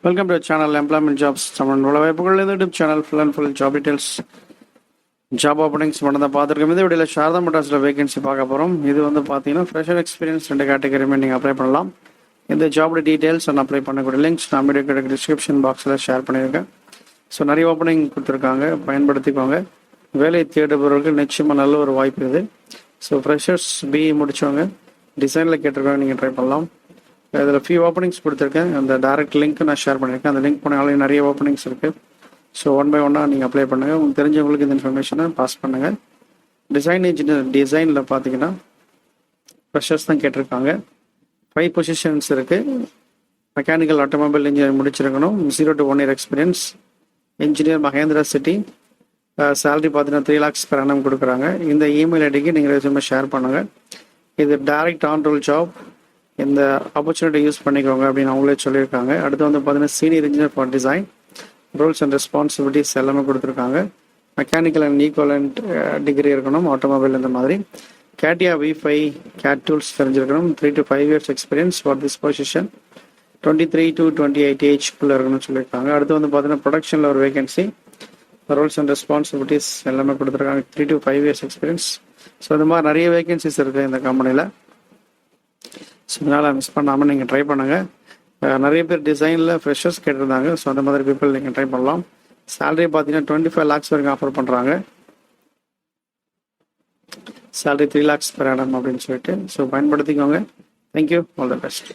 Welcome to the channel Employment Jobs. Someone roll away YouTube channel full and full job details. Job openings மட்டும் தான் பார்த்துருக்கோம். இந்த வீடியோவில் Saradha மோட்டார்ஸில் vacancy பார்க்க போகிறோம். இது வந்து பார்த்தீங்கன்னா ஃப்ரெஷர் எக்ஸ்பீரியன்ஸ் 2 கேட்டகரியுமே நீங்கள் அப்ளை பண்ணலாம். இந்த ஜாபோட டீட்டெயில்ஸ் அண்ட் அப்ளை பண்ணக்கூடிய லிங்க்ஸ் நான் வீடியோ டிஸ்கிரிப்ஷன் பாக்ஸில் ஷேர் பண்ணியிருக்கேன். ஸோ நிறைய ஓப்பனிங் கொடுத்துருக்காங்க, பயன்படுத்திக்கோங்க. வேலை தேடுபவர்களுக்கு நிச்சயமாக நல்ல ஒரு வாய்ப்பு இது. ஸோ ஃப்ரெஷர்ஸ் பிஇ முடித்தவங்க டிசைனில் கேட்டிருக்காங்க, நீங்கள் ட்ரை பண்ணலாம். இதில் ஃபியூ ஓப்பனிங்ஸ் கொடுத்துருக்கேன். அந்த டேரக்ட் லிங்க் நான் ஷேர் பண்ணியிருக்கேன். அந்த லிங்க் போனாலும் நிறைய ஓப்பனிங்ஸ் இருக்குது. ஸோ ஒன் பை ஒன்னாக நீங்கள் அப்ளை பண்ணுங்கள். உங்களுக்கு தெரிஞ்சவங்களுக்கு இந்த இன்ஃபர்மேஷனை பாஸ் பண்ணுங்கள். டிசைன் இன்ஜினியர் டிசைனில் பார்த்தீங்கன்னா ஃப்ரெஷர்ஸ் தான் கேட்டிருக்காங்க. 5 பொசிஷன்ஸ் இருக்குது. மெக்கானிக்கல் ஆட்டோமொபைல் இன்ஜினியர் முடிச்சிருக்கணும். 0 to 1 year experience. Engineer Mahindra City. Salary பார்த்தீங்கன்னா 3 lakhs per annum கொடுக்குறாங்க. இந்த இமெயில் ஐடிக்கு நீங்கள் ரெஸ்யூமே ஷேர் பண்ணுங்கள். இது டைரக்ட் ஆன் ரோல் ஜாப். இந்த ஆப்பர்ச்சுனிட்டி யூஸ் பண்ணிக்கோங்க அப்படின்னு அவங்களே சொல்லியிருக்காங்க. அடுத்து வந்து பார்த்தீங்கன்னா senior engineer for design, roles and responsibilities எல்லாமே கொடுத்துருக்காங்க. மெக்கானிக்கல் அண்ட் ஈக்குவலண்ட் டிகிரி இருக்கணும், ஆட்டோமொபைல் இந்த மாதிரி. கேட்டியா V5 கேட் டூல்ஸ் தெரிஞ்சிருக்கணும். 3 to 5 years experience for this position. 23 to 28 ஏஜ்க்குள்ளே இருக்கணும்னு சொல்லியிருக்காங்க. அடுத்து வந்து பார்த்தீங்கன்னா ப்ரொடக்ஷனில் ஒரு வேகன்சி, ரோல்ஸ் அண்ட் ரெஸ்பான்சிபிலிட்டிஸ் எல்லாமே கொடுத்துருக்காங்க. 3 to 5 years எக்ஸ்பீரியன்ஸ். ஸோ இந்த மாதிரி நிறைய வேகன்சிஸ் இருக்குது இந்த கம்பெனியில். ஸோ இதனால் மிஸ் பண்ணாமல் நீங்கள் ட்ரை பண்ணுங்கள். நிறைய பேர் டிசைனில் ஃப்ரெஷர்ஸ் கேட்டிருந்தாங்க. ஸோ அந்த மாதிரி பீப்புள் நீங்கள் ட்ரை பண்ணலாம். சேலரி பார்த்தீங்கன்னா 25 lakhs வரைக்கும் ஆஃபர் பண்ணுறாங்க. சேலரி 3 lakhs per annum அப்படின்னு சொல்லிட்டு. ஸோ பயன்படுத்திக்கோங்க. Thank you, all the best.